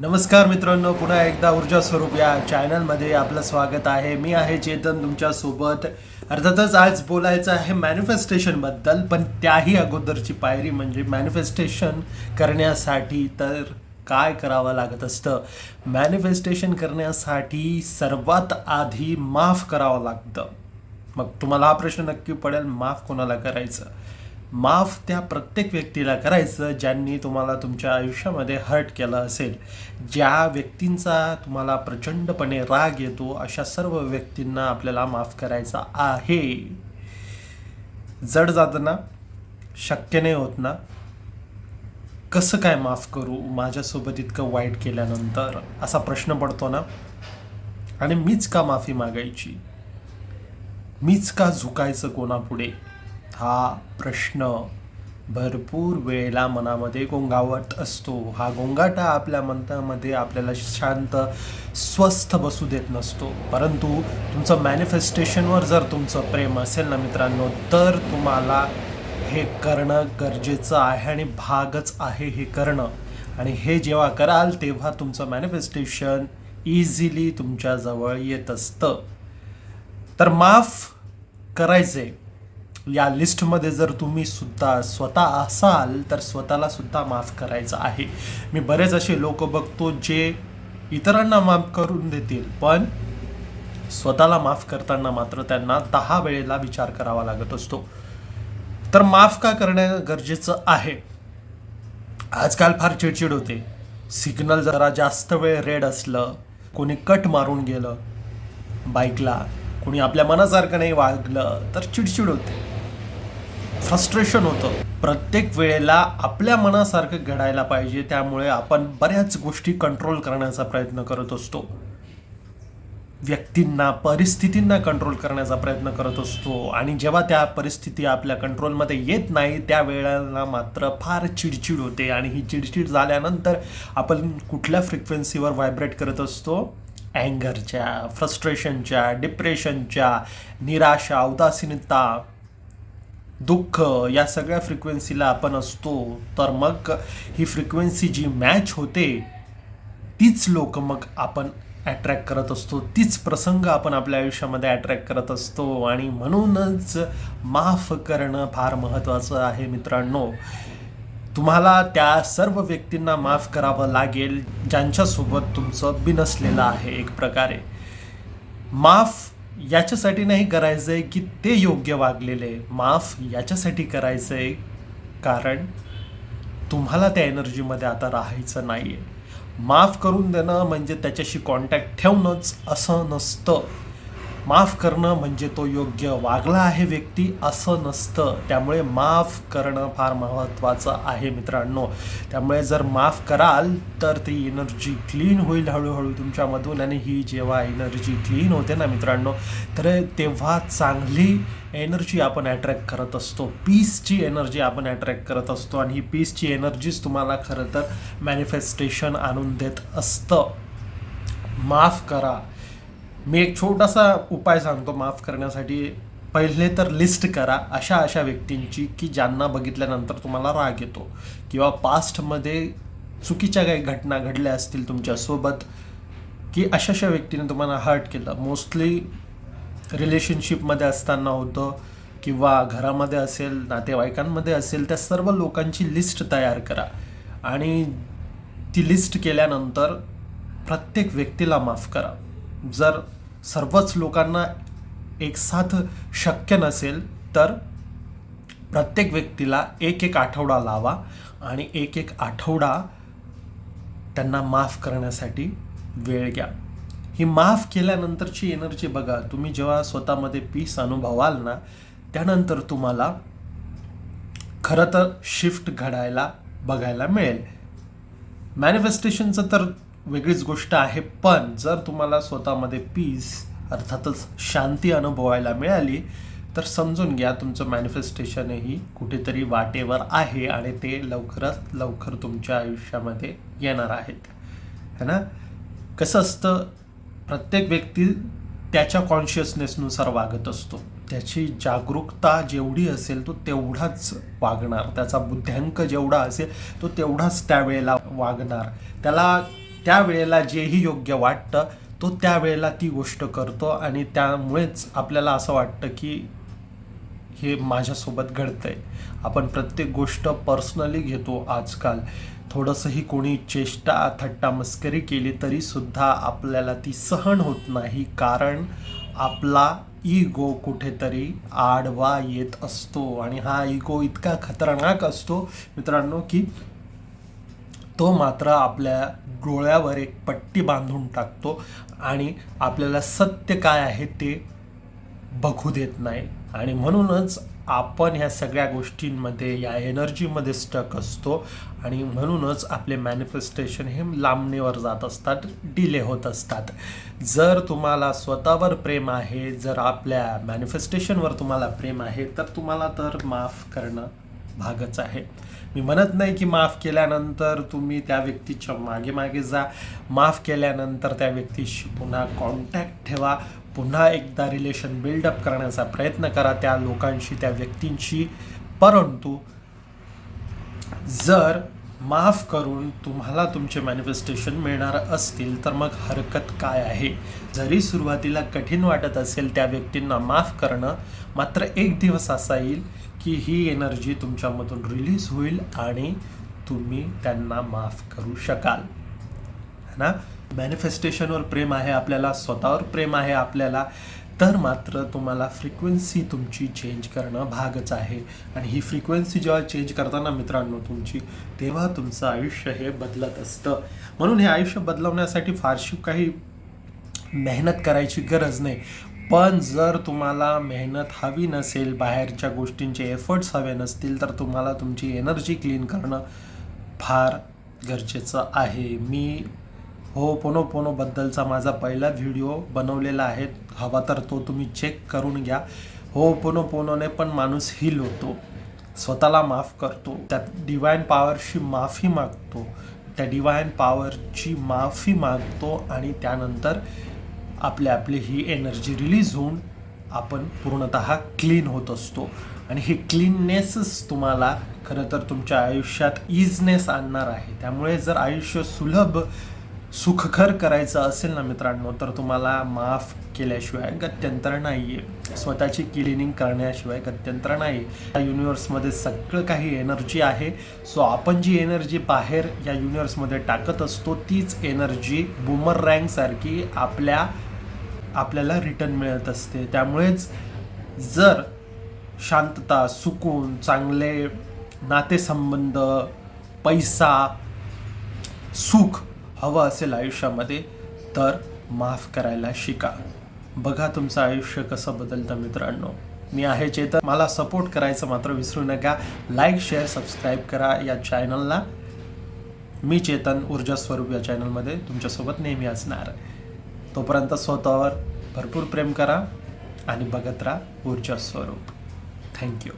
नमस्कार मित्रांनो, पुन्हा एकदा ऊर्जा स्वरूप या चॅनलमध्ये आपलं स्वागत आहे. मी आहे चेतन तुमच्यासोबत. अर्थातच आज बोलायचं आहे मॅनिफेस्टेशनबद्दल, पण त्याही अगोदरची पायरी म्हणजे मॅनिफेस्टेशन करण्यासाठी तर काय करावं लागत असतं. मॅनिफेस्टेशन करण्यासाठी सर्वात आधी माफ करावं लागतं. मग तुम्हाला हा प्रश्न नक्की पडेल, माफ कोणाला करायचं? माफ त्या प्रत्येक व्यक्तीला करायचं ज्यांनी तुम्हाला तुमच्या आयुष्यामध्ये हर्ट केलं असेल. ज्या व्यक्तींचा तुम्हाला प्रचंडपणे राग येतो अशा सर्व व्यक्तींना आपल्याला माफ करायचं आहे. जड जातं ना, शक्य नाही होत ना. कसं काय माफ करू माझ्यासोबत इतकं वाईट केल्यानंतर, असा प्रश्न पडतो ना. आणि मीच का माफी मागायची, मीच का झुकायचं कोणापुढे, हा प्रश्न भरपूर वेळेला मनामध्ये गोंगावत असतो. हा गोंगाटा आपल्या मनामध्ये आपल्याला शांत स्वस्थ बसू देत नसतो. परंतु तुमचं मॅनिफेस्टेशनवर जर तुमचं प्रेम असेल ना मित्रांनो, तर तुम्हाला हे करणं गरजेचं आहे आणि भागच आहे हे करणं. आणि हे जेव्हा कराल तेव्हा तुमचं मॅनिफेस्टेशन इझिली तुमच्याजवळ येत असतं. तर माफ करायचे या लिस्टमध्ये जर तुम्ही सुद्धा स्वतः असाल तर स्वतःला सुद्धा माफ करायचं आहे. मी बरेच असे लोक बघतो जे इतरांना माफ करून देतील, पण स्वतःला माफ करताना मात्र त्यांना 10 वेळेला विचार करावा लागत असतो. तर माफ का करणं गरजेचं आहे? आजकाल फार चिडचिड होते. सिग्नल जरा जास्त वेळ रेड असलं, कोणी कट मारून गेलं बाईकला, कोणी आपल्या मनासारखं नाही वागलं तर चिडचिड होते, फ्रस्ट्रेशन होतं. प्रत्येक वेळेला आपल्या मनासारखं घडायला पाहिजे, त्यामुळे आपण बऱ्याच गोष्टी कंट्रोल करण्याचा प्रयत्न करत असतो. व्यक्तींना, परिस्थितींना कंट्रोल करण्याचा प्रयत्न करत असतो. आणि जेव्हा त्या परिस्थिती आपल्या कंट्रोलमध्ये येत नाही त्यावेळेला मात्र फार चिडचिड होते. आणि ही चिडचिड झाल्यानंतर आपण कुठल्या फ्रिक्वेन्सीवर व्हायब्रेट करत असतो? अँगरच्या, फ्रस्ट्रेशनच्या, डिप्रेशनच्या, निराशा, उदासीनता, दुःख, या सगळ्या फ्रिक्वेन्सीला आपण असतो. तर मग ही फ्रिक्वेन्सी जी मॅच होते तीच लोक मग आपण अट्रॅक्ट करत असतो, तीच प्रसंग आपण आपल्या आयुष्यामध्ये अट्रॅक्ट करत असतो. आणि म्हणूनच माफ करणं फार महत्त्वाचं आहे मित्रांनो. तुम्हाला त्या सर्व व्यक्तींना माफ करावं लागेल ज्यांच्यासोबत तुमचं बिनसलेलं आहे. एक प्रकारे माफ याच्यासाठी नाही करायचंय की ते योग्य वागलेले, माफ याच्यासाठी करायचंय कारण तुम्हाला त्या एनर्जीमध्ये आता राहायचं नाहीये. माफ करून देणं म्हणजे त्याच्याशी कॉन्टॅक्ट ठेवणंच असं नसतं. माफ करणं म्हणजे तो योग्य वागला आहे व्यक्ती असं नसतं. त्यामुळे माफ करणं फार महत्त्वाचं आहे मित्रांनो. त्यामुळे जर माफ कराल तर ती एनर्जी क्लीन होईल हळूहळू तुमच्यामधून. आणि ही जेव्हा एनर्जी क्लीन होते ना मित्रांनो, तर तेव्हा चांगली एनर्जी आपण अट्रॅक्ट करत असतो, पीसची एनर्जी आपण अट्रॅक्ट करत असतो. आणि ही पीसची एनर्जीच तुम्हाला खरं तर मॅनिफेस्टेशन आणून देत असतं. माफ करा. मी एक छोटासा उपाय सांगतो माफ करण्यासाठी. पहिले तर लिस्ट करा अशा व्यक्तींची की ज्यांना बघितल्यानंतर तुम्हाला राग येतो, किंवा पास्टमध्ये चुकीच्या काही घटना घडल्या असतील तुमच्यासोबत, की अशा व्यक्तीने तुम्हाला हर्ट केलं. मोस्टली रिलेशनशिपमध्ये असताना होतं, किंवा घरामध्ये असेल, नातेवाईकांमध्ये असेल, त्या सर्व लोकांची लिस्ट तयार करा. आणि ती लिस्ट केल्यानंतर प्रत्येक व्यक्तीला माफ करा. जर सर्वच लोकांना एक साथ शक्य नसेल तर प्रत्येक व्यक्तीला एक आठवडा लावा आणि एक आठवडा त्यांना माफ करण्यासाठी वेळ घ्या. ही माफ केल्यानंतरची एनर्जी बघा. तुम्ही जेव्हा स्वतःमध्ये पीस अनुभवाल ना, त्यानंतर तुम्हाला खरं तर शिफ्ट घडायला बघायला मिळेल. मॅनिफेस्टेशनचं तर वेगळीच गोष्ट आहे, पण जर तुम्हाला स्वतःमध्ये पीस, अर्थातच शांती अनुभवायला मिळाली तर समजून घ्या तुमचं मॅनिफेस्टेशनही कुठेतरी वाटेवर आहे आणि ते लवकरात लवकर तुमच्या आयुष्यामध्ये येणार आहेत, है ना. कसं असतं, प्रत्येक व्यक्ती त्याच्या कॉन्शियसनेसनुसार वागत असतो. त्याची जागरूकता जेवढी असेल तो तेवढाच वागणार, त्याचा बुद्ध्यांक जेवढा असेल तो तेवढाच त्यावेळेला वागणार. त्याला त्यावेळेला जेही योग्य वाटतं तो त्यावेळेला ती गोष्ट करतो आणि त्यामुळेच आपल्याला असं वाटतं की हे माझ्यासोबत घडतंय. आपण प्रत्येक गोष्ट पर्सनली घेतो आजकाल. थोडंसंही कोणी चेष्टा थट्टा मस्करी केली तरीसुद्धा आपल्याला ती सहन होत नाही, कारण आपला इगो कुठेतरी आडवा येत असतो. आणि हा इगो इतका खतरनाक असतो मित्रांनो की तो मात्र आपल्या डोळ्यावर एक पट्टी बांधून टाकतो आणि आपल्याला सत्य काय आहे ते बघू देत नाही. आणि म्हणूनच आपण ह्या सगळ्या गोष्टींमध्ये या एनर्जीमध्ये स्टक असतो आणि म्हणूनच आपले मॅनिफेस्टेशन हे लांबणीवर जात असतात, डिले होत असतात. जर तुम्हाला स्वतःवर प्रेम आहे, जर आपल्या मॅनिफेस्टेशनवर तुम्हाला प्रेम आहे, तर तुम्हाला तर माफ करणं भागच आहे. मी म्हणत नाही की माफ केल्यानंतर तुम्ही त्या व्यक्तीच्या मागे मागे जा. माफ केल्यानंतर त्या व्यक्तीशी पुन्हा कॉन्टॅक्ट ठेवा, पुन्हा एकदा रिलेशन बिल्डअप करण्याचा प्रयत्न करा त्या लोकांशी, त्या व्यक्तींशी. परंतु जर माफ करून तुम्हाला तुमचे मॅनिफेस्टेशन मिळणार असतील तर मग हरकत काय आहे. जरी सुरुवातीला कठीण वाटत असेल त्या व्यक्तींना माफ करणं, मात्र एक दिवस असा येईल की ही एनर्जी तुमच्यामधून रिलीज होईल आणि तुम्ही त्यांना माफ करू शकाल, है ना. मॅनिफेस्टेशनवर प्रेम आहे आपल्याला, स्वतःवर प्रेम आहे आपल्याला, तर मात्र तुम्हाला फ्रिक्वेन्सी तुमची चेंज करणं भागच आहे. आणि ही फ्रिक्वेन्सी जेव्हा चेंज करताना मित्रांनो तुमची, तेव्हा तुमचं आयुष्य हे बदलत असतं. म्हणून हे आयुष्य बदलवण्यासाठी फारशी काही मेहनत करायची गरज नाही. पण जर तुम्हाला मेहनत हवी नसेल, बाहेरच्या गोष्टींचे एफर्ट्स हवे नसतील, तर तुम्हाला तुमची एनर्जी क्लीन करणं फार गरजेचं आहे. मी होपोनोपोनोबद्दलचा माझा पहिला व्हिडिओ बनवलेला आहे, हवा तर तो तुम्ही चेक करून घ्या. होपोनोपोनोने पण माणूस हील होतो, स्वतःला माफ करतो, त्या डिवाइन पॉवरशी माफी मागतो, त्या डिवाइन पॉवरची माफी मागतो आणि त्यानंतर आपली ही एनर्जी रिलीज होऊन आपण पूर्णतः क्लीन होत असतो. आणि ही क्लीननेसच तुम्हाला खरं तर तुमच्या आयुष्यात इजनेस आणणार आहे. त्यामुळे जर आयुष्य सुलभ सुखकर करायचं असेल ना मित्रांनो, तर तुम्हाला माफ केल्याशिवाय गत्यंतर नाही आहे, स्वतःची क्लिनिंग करण्याशिवाय गत्यंतर नाही. या युनिवर्समध्ये सगळं काही एनर्जी आहे. सो आपण जी एनर्जी बाहेर या युनिवर्समध्ये टाकत असतो तीच एनर्जी बूमरँगसारखी आपल्याला रिटर्न मिळत असते. त्यामुळेच जर शांतता, सुकून, चांगले नातेसंबंध, पैसा, सुख हवं असेल आयुष्यामध्ये, तर माफ करायला शिका. बघा तुमचं आयुष्य कसं बदलतं मित्रांनो. मी आहे चेतन, मला सपोर्ट करायचं मात्र विसरू नका. लाईक, शेअर, सबस्क्राईब करा या चॅनलला. मी चेतन ऊर्जा स्वरूप या चॅनलमध्ये तुमच्यासोबत नेहमी असणार. तोपर्यंत स्वतःवर भरपूर प्रेम करा आणि बघत राहा ऊर्जा स्वरूप. थँक्यू.